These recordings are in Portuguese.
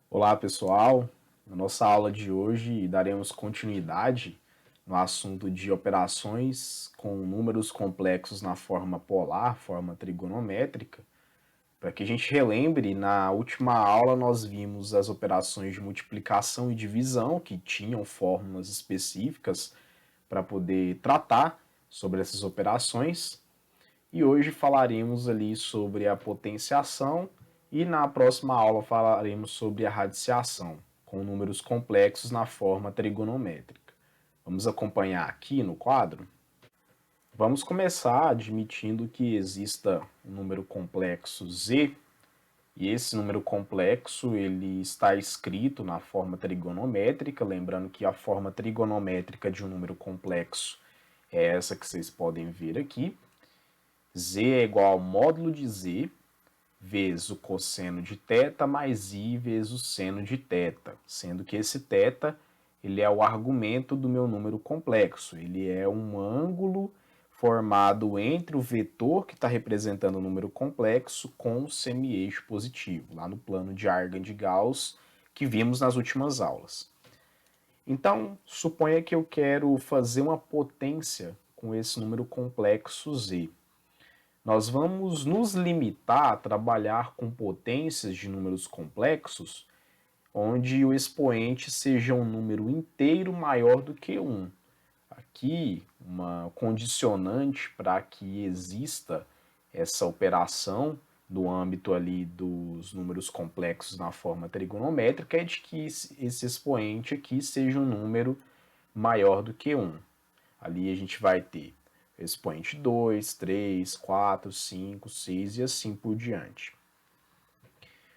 Olá, pessoal. Na nossa aula de hoje, daremos continuidade no assunto de operações com números complexos na forma polar, forma trigonométrica. Para que a gente relembre, na última aula nós vimos as operações de multiplicação e divisão, que tinham fórmulas específicas para poder tratar sobre essas operações. E hoje falaremos ali sobre a potenciação e na próxima aula falaremos sobre a radiciação, com números complexos na forma trigonométrica. Vamos acompanhar aqui no quadro? Vamos começar admitindo que exista um número complexo z, e esse número complexo ele está escrito na forma trigonométrica, lembrando que a forma trigonométrica de um número complexo é essa que vocês podem ver aqui. Z é igual ao módulo de z vezes o cosseno de θ mais i vezes o seno de θ, sendo que esse θ ele é o argumento do meu número complexo. Ele é um ângulo formado entre o vetor que está representando o número complexo com o semi-eixo positivo, lá no plano de Argand de Gauss que vimos nas últimas aulas. Então, suponha que eu quero fazer uma potência com esse número complexo z. Nós vamos nos limitar a trabalhar com potências de números complexos, onde o expoente seja um número inteiro maior do que 1. Aqui, uma condicionante para que exista essa operação no âmbito ali dos números complexos na forma trigonométrica é de que esse expoente aqui seja um número maior do que 1. Ali a gente vai ter expoente 2, 3, 4, 5, 6 e assim por diante.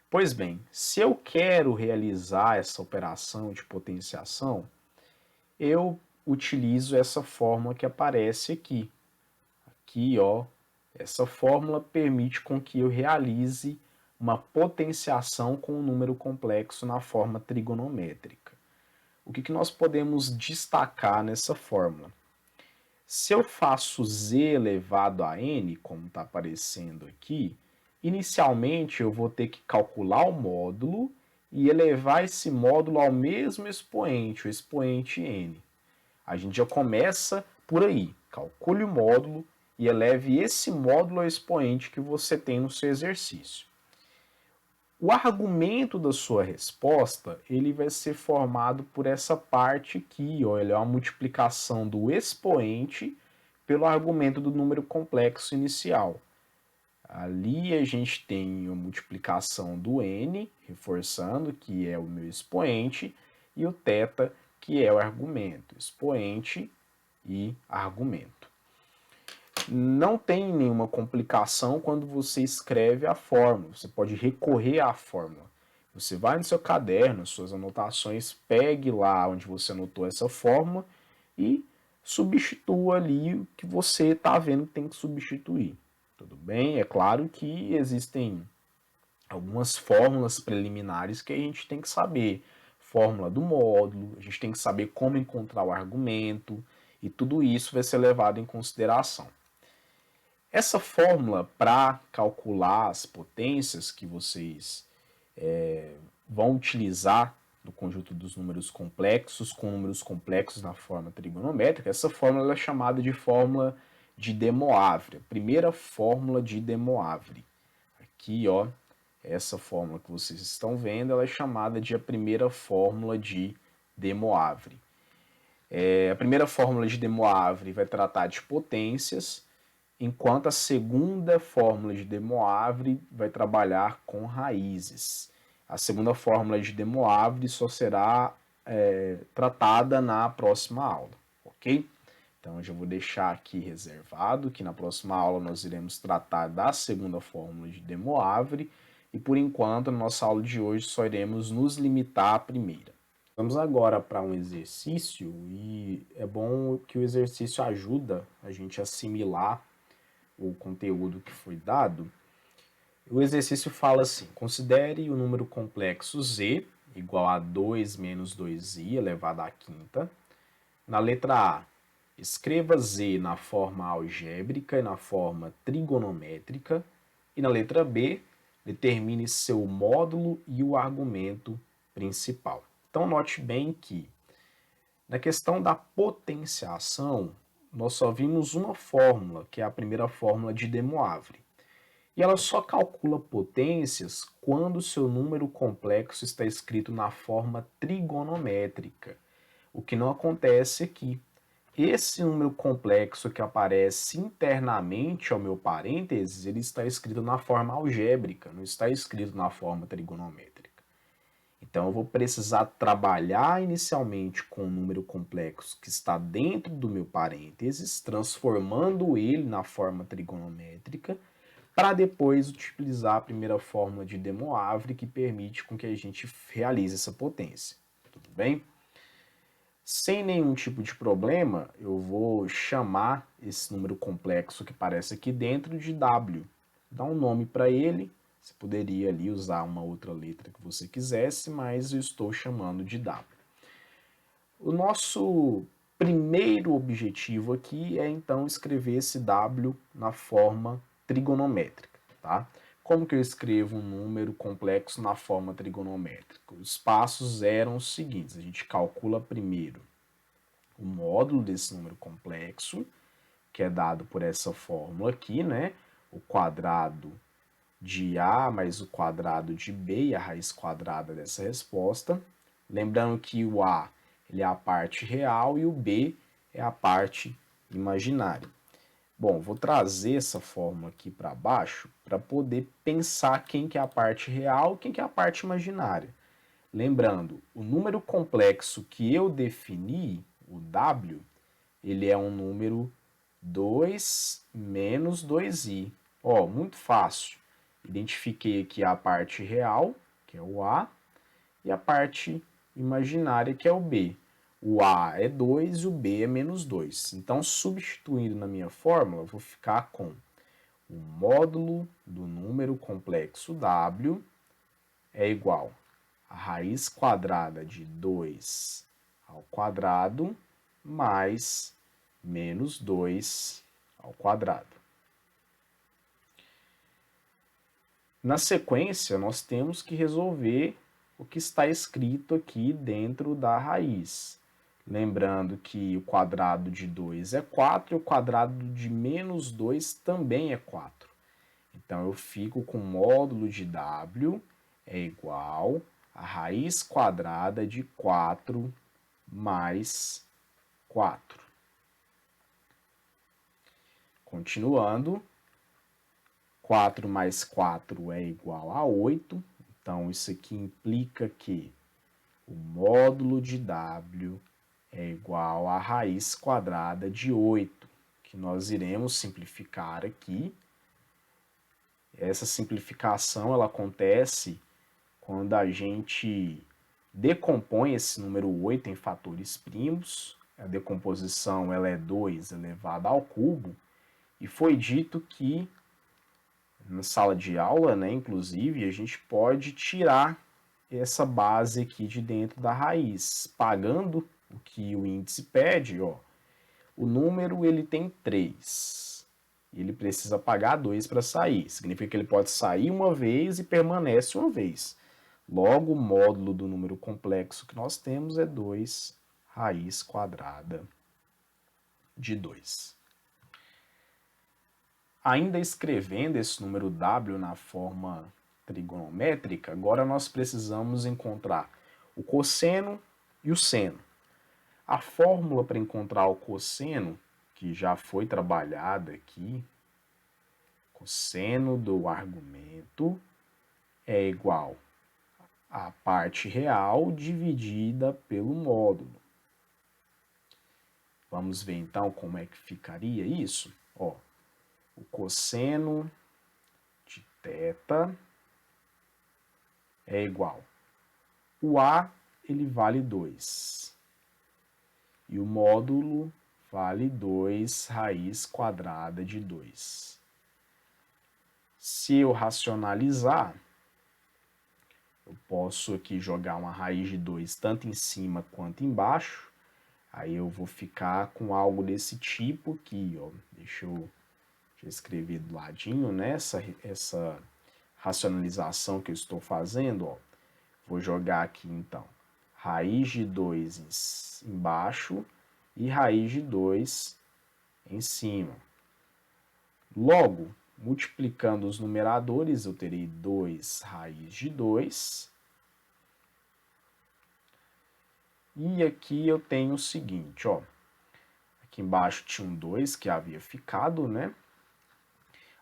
Pois bem, se eu quero realizar essa operação de potenciação, eu utilizo essa fórmula que aparece aqui. Aqui, ó, essa fórmula permite com que eu realize uma potenciação com um número complexo na forma trigonométrica. O que nós podemos destacar nessa fórmula? Se eu faço z elevado a n, como está aparecendo aqui, inicialmente eu vou ter que calcular o módulo e elevar esse módulo ao mesmo expoente, o expoente n. A gente já começa por aí. Calcule o módulo e eleve esse módulo ao expoente que você tem no seu exercício. O argumento da sua resposta ele vai ser formado por essa parte aqui, ó, ele é uma multiplicação do expoente pelo argumento do número complexo inicial. Ali a gente tem a multiplicação do n, reforçando que é o meu expoente, e o θ, que é o argumento, expoente e argumento. Não tem nenhuma complicação quando você escreve a fórmula, você pode recorrer à fórmula. Você vai no seu caderno, suas anotações, pegue lá onde você anotou essa fórmula e substitua ali o que você está vendo que tem que substituir. Tudo bem? É claro que existem algumas fórmulas preliminares que a gente tem que saber. Fórmula do módulo, a gente tem que saber como encontrar o argumento, e tudo isso vai ser levado em consideração. Essa fórmula para calcular as potências que vocês vão utilizar no conjunto dos números complexos, com números complexos na forma trigonométrica, essa fórmula é chamada de fórmula de De Moivre, a primeira fórmula de De Moivre. Aqui, ó, essa fórmula que vocês estão vendo, ela é chamada de a primeira fórmula de De Moivre. A primeira fórmula de De Moivre vai tratar de potências, enquanto a segunda fórmula de De Moivre vai trabalhar com raízes. A segunda fórmula de De Moivre só será tratada na próxima aula, ok? Então eu já vou deixar aqui reservado que na próxima aula nós iremos tratar da segunda fórmula de De Moivre e por enquanto na nossa aula de hoje só iremos nos limitar à primeira. Vamos agora para um exercício e é bom que o exercício ajuda a gente a assimilar o conteúdo que foi dado. O exercício fala assim: considere o número complexo z igual a 2 menos 2i elevado à quinta. Na letra A, escreva z na forma algébrica e na forma trigonométrica. E na letra B, determine seu módulo e o argumento principal. Então, note bem que, na questão da potenciação, nós só vimos uma fórmula, que é a primeira fórmula de De Moivre. E ela só calcula potências quando o seu número complexo está escrito na forma trigonométrica, o que não acontece aqui. Esse número complexo que aparece internamente ao meu parênteses, ele está escrito na forma algébrica, não está escrito na forma trigonométrica. Então, eu vou precisar trabalhar inicialmente com um número complexo que está dentro do meu parênteses, transformando ele na forma trigonométrica, para depois utilizar a primeira fórmula de De Moivre, que permite com que a gente realize essa potência. Tudo bem? Sem nenhum tipo de problema, eu vou chamar esse número complexo que aparece aqui dentro de W. Dá um nome para ele. Você poderia ali usar uma outra letra que você quisesse, mas eu estou chamando de W. O nosso primeiro objetivo aqui é então escrever esse W na forma trigonométrica, tá? Como que eu escrevo um número complexo na forma trigonométrica? Os passos eram os seguintes: a gente calcula primeiro o módulo desse número complexo, que é dado por essa fórmula aqui, né? O quadrado de A mais o quadrado de B e a raiz quadrada dessa resposta. Lembrando que o A ele é a parte real e o B é a parte imaginária. Bom, vou trazer essa fórmula aqui para baixo para poder pensar quem que é a parte real e quem que é a parte imaginária. Lembrando, o número complexo que eu defini, o W, ele é um número 2 menos 2i. Ó, muito fácil. Identifiquei aqui a parte real, que é o A, e a parte imaginária, que é o B. O A é 2 e o B é menos 2. Então, substituindo na minha fórmula, eu vou ficar com o módulo do número complexo W é igual a raiz quadrada de 2 ao quadrado mais menos 2 ao quadrado. Na sequência, nós temos que resolver o que está escrito aqui dentro da raiz. Lembrando que o quadrado de 2 é 4 e o quadrado de menos 2 também é 4. Então, eu fico com o módulo de W é igual a raiz quadrada de 4 mais 4. Continuando, 4 mais 4 é igual a 8. Então, isso aqui implica que o módulo de W é igual a raiz quadrada de 8, que nós iremos simplificar aqui. Essa simplificação ela acontece quando a gente decompõe esse número 8 em fatores primos. A decomposição ela é 2 elevado ao cubo, e foi dito que na sala de aula, né, inclusive, a gente pode tirar essa base aqui de dentro da raiz, pagando o que o índice pede, ó. O número ele tem 3. Ele precisa pagar 2 para sair. Significa que ele pode sair uma vez e permanece uma vez. Logo, o módulo do número complexo que nós temos é 2 raiz quadrada de 2. Ainda escrevendo esse número W na forma trigonométrica, agora nós precisamos encontrar o cosseno e o seno. A fórmula para encontrar o cosseno, que já foi trabalhada aqui, cosseno do argumento é igual a parte real dividida pelo módulo. Vamos ver então como é que ficaria isso? Ó, o cosseno de θ é igual. O A ele vale 2. E o módulo vale 2 raiz quadrada de 2. Se eu racionalizar, eu posso aqui jogar uma raiz de 2 tanto em cima quanto embaixo. Aí eu vou ficar com algo desse tipo aqui, ó. Deixa eu escrever do ladinho, né? Essa racionalização que eu estou fazendo, ó. Vou jogar aqui, então, raiz de 2 embaixo e raiz de 2 em cima. Logo, multiplicando os numeradores, eu terei 2 raiz de 2. E aqui eu tenho o seguinte, ó. Aqui embaixo tinha um 2 que havia ficado, né?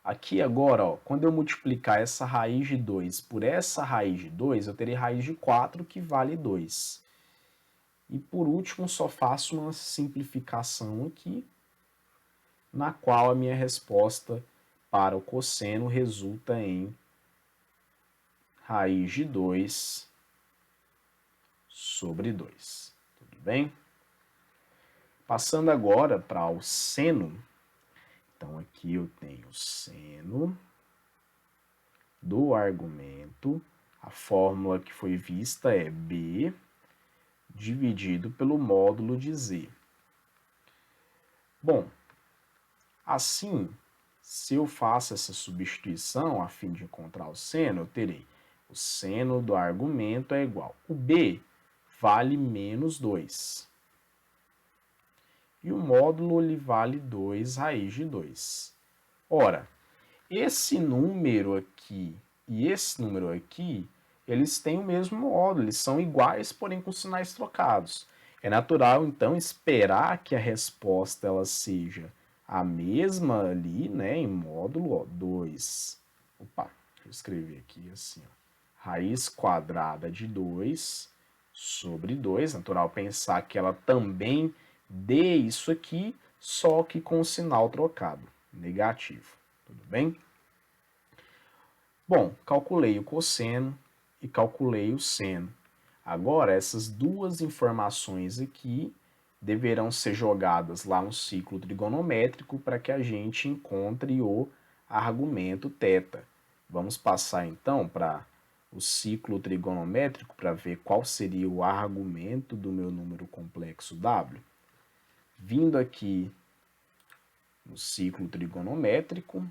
Aqui agora, ó, quando eu multiplicar essa raiz de 2 por essa raiz de 2, eu terei raiz de 4 que vale 2. E por último, só faço uma simplificação aqui, na qual a minha resposta para o cosseno resulta em raiz de 2 sobre 2. Tudo bem? Passando agora para o seno. Então, aqui eu tenho o seno do argumento. A fórmula que foi vista é B dividido pelo módulo de Z. Bom, assim, se eu faço essa substituição a fim de encontrar o seno, eu terei o seno do argumento é igual. O B vale menos 2. E o módulo ele vale 2 raiz de 2. Ora, esse número aqui e esse número aqui, eles têm o mesmo módulo, eles são iguais, porém com sinais trocados. É natural, então, esperar que a resposta ela seja a mesma ali, né, em módulo, ó, 2. Opa, deixa eu escrever aqui assim, ó. Raiz quadrada de 2 sobre 2. Natural pensar que ela também dê isso aqui, só que com o sinal trocado, negativo. Tudo bem? Bom, calculei o cosseno e calculei o seno. Agora, essas duas informações aqui deverão ser jogadas lá no ciclo trigonométrico para que a gente encontre o argumento θ. Vamos passar então para o ciclo trigonométrico para ver qual seria o argumento do meu número complexo W. Vindo aqui no ciclo trigonométrico,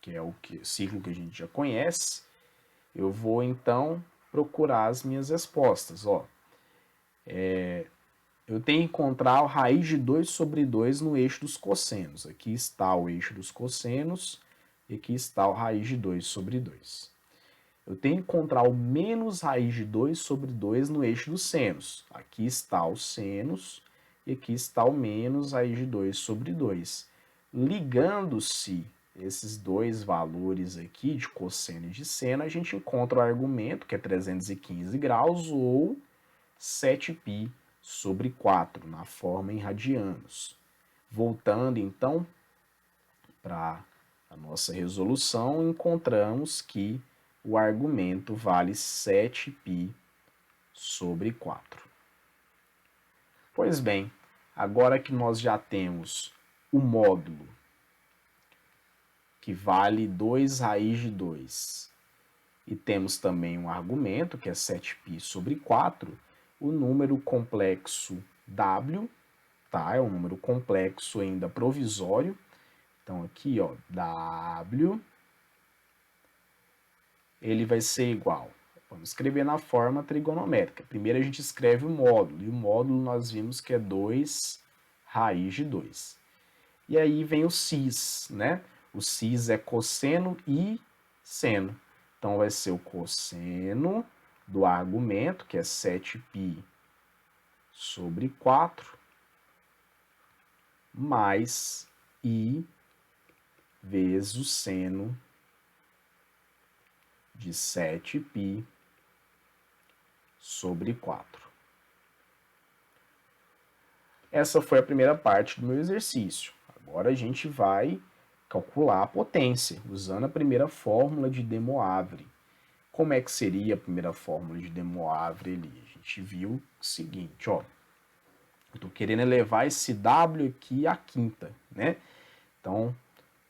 que é o ciclo que a gente já conhece, eu vou então procurar as minhas respostas. Ó, eu tenho que encontrar a raiz de 2 sobre 2 no eixo dos cossenos. Aqui está o eixo dos cossenos e aqui está o raiz de 2 sobre 2. Eu tenho que encontrar o menos raiz de 2 sobre 2 no eixo dos senos. Aqui está o senos e aqui está o menos raiz de 2 sobre 2. Ligando-se esses dois valores aqui de cosseno e de seno, a gente encontra o argumento, que é 315 graus, ou 7π sobre 4, na forma em radianos. Voltando, então, para a nossa resolução, encontramos que o argumento vale 7π sobre 4. Pois bem, agora que nós já temos o módulo, que vale 2 raiz de 2, e temos também um argumento, que é 7π sobre 4, o número complexo W, tá? É um número complexo ainda provisório. Então aqui, ó, W, ele vai ser igual. Vamos escrever na forma trigonométrica. Primeiro a gente escreve o módulo, e o módulo nós vimos que é 2 raiz de 2. E aí vem o cis, né? O cis é cosseno e seno. Então vai ser o cosseno do argumento, que é 7π sobre 4, mais I vezes o seno de 7π sobre 4. Essa foi a primeira parte do meu exercício. Agora a gente vai calcular a potência, usando a primeira fórmula de De Moivre. Como é que seria a primeira fórmula de De Moivre ali? A gente viu o seguinte, ó. Eu estou querendo elevar esse W aqui à quinta, né? Então,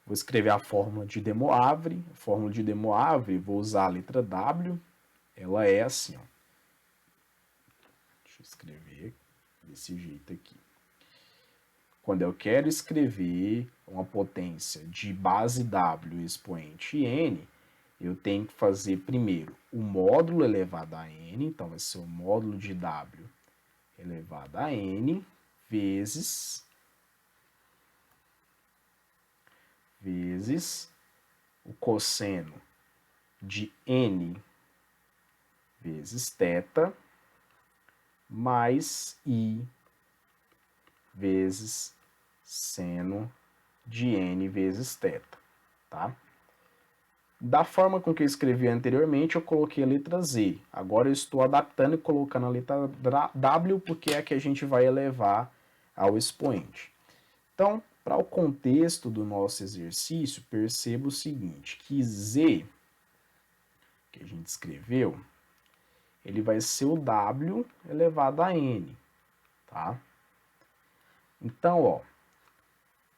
vou escrever a fórmula de De Moivre. A fórmula de De Moivre, vou usar a letra W. Ela é assim, ó. Deixa eu escrever desse jeito aqui. Quando eu quero escrever uma potência de base W expoente N, eu tenho que fazer primeiro o módulo elevado a n, então vai ser o módulo de W elevado a n vezes o cosseno de n vezes θ mais i vezes seno de n vezes θ, tá? Da forma com que eu escrevi anteriormente, eu coloquei a letra Z. Agora eu estou adaptando e colocando a letra W, porque é a que a gente vai elevar ao expoente. Então, para o contexto do nosso exercício, perceba o seguinte, que Z, que a gente escreveu, ele vai ser o W elevado a N, tá? Então, ó,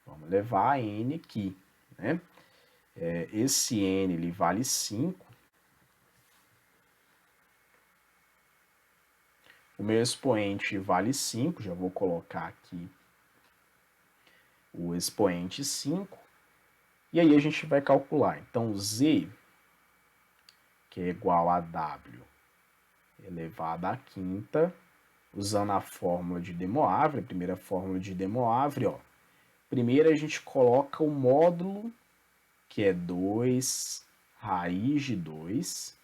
vamos levar a N aqui, né? Esse N, ele vale 5. O meu expoente vale 5, já vou colocar aqui o expoente 5. E aí a gente vai calcular. Então, Z, que é igual a W elevado à quinta, usando a fórmula de De Moivre, a primeira fórmula de De Moivre, ó. Primeiro a gente coloca o módulo, que é 2 raiz de 2.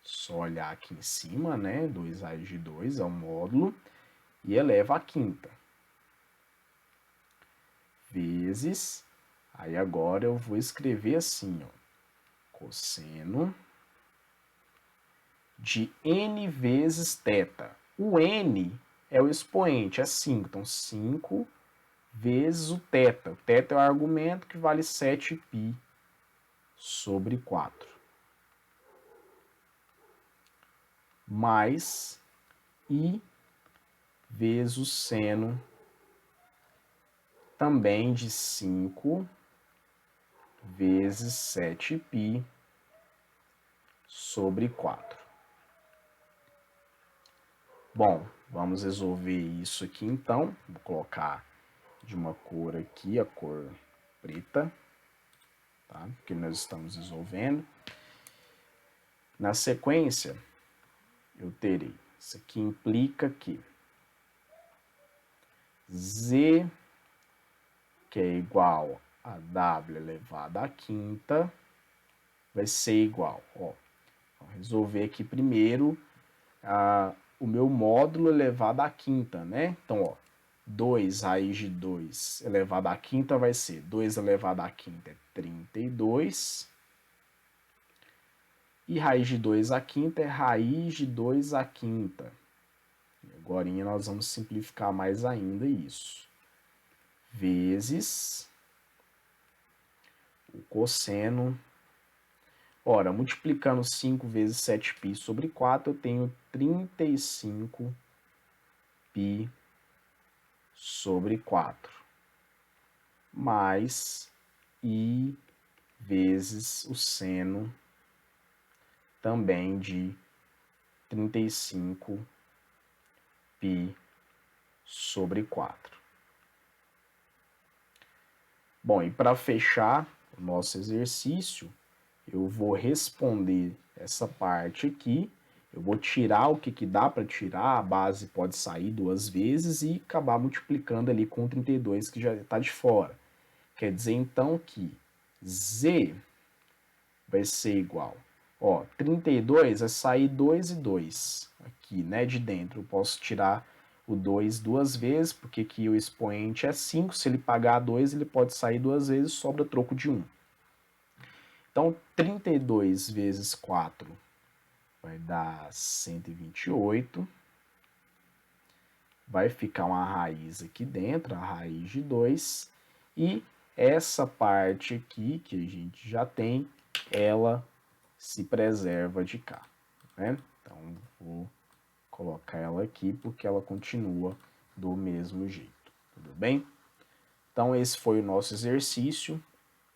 Só olhar aqui em cima, né? 2 raiz de 2 é o módulo. E eleva à quinta. Vezes. Aí agora eu vou escrever assim, ó. Cosseno de n vezes θ. O n é o expoente, é 5. Então, 5 vezes o θ. O θ é o argumento que vale 7π sobre 4. Mais i vezes o seno também de 5 vezes 7π sobre 4. Bom, vamos resolver isso aqui então. Vou colocar de uma cor aqui, a cor preta, tá? Que nós estamos resolvendo. Na sequência, eu terei, isso aqui implica que Z, que é igual a W elevado à quinta, vai ser igual, ó, vou resolver aqui primeiro o meu módulo elevado à quinta, né? Então, ó, 2 raiz de 2 elevado à quinta vai ser 2 elevado à quinta é 32. E raiz de 2 à quinta é raiz de 2 à quinta. Agora nós vamos simplificar mais ainda isso. Vezes o cosseno. Ora, multiplicando 5 vezes 7π sobre 4, eu tenho 35π sobre 4. Mais i vezes o seno também de 35π sobre 4. Bom, e para fechar o nosso exercício, eu vou responder essa parte aqui, eu vou tirar o que dá para tirar, a base pode sair 2 vezes e acabar multiplicando ali com 32 que já está de fora. Quer dizer então que Z vai ser igual, ó, 32 vai sair 2 e 2 aqui, né, de dentro. Eu posso tirar o 2 duas vezes, porque aqui o expoente é 5, se ele pagar 2, ele pode sair 2 vezes, sobra troco de 1. Então, 32 vezes 4 vai dar 128. Vai ficar uma raiz aqui dentro, a raiz de 2. E essa parte aqui, que a gente já tem, ela se preserva de cá, né? Então, vou colocar ela aqui porque ela continua do mesmo jeito, tudo bem? Então, esse foi o nosso exercício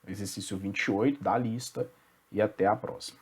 28 da lista, e até a próxima.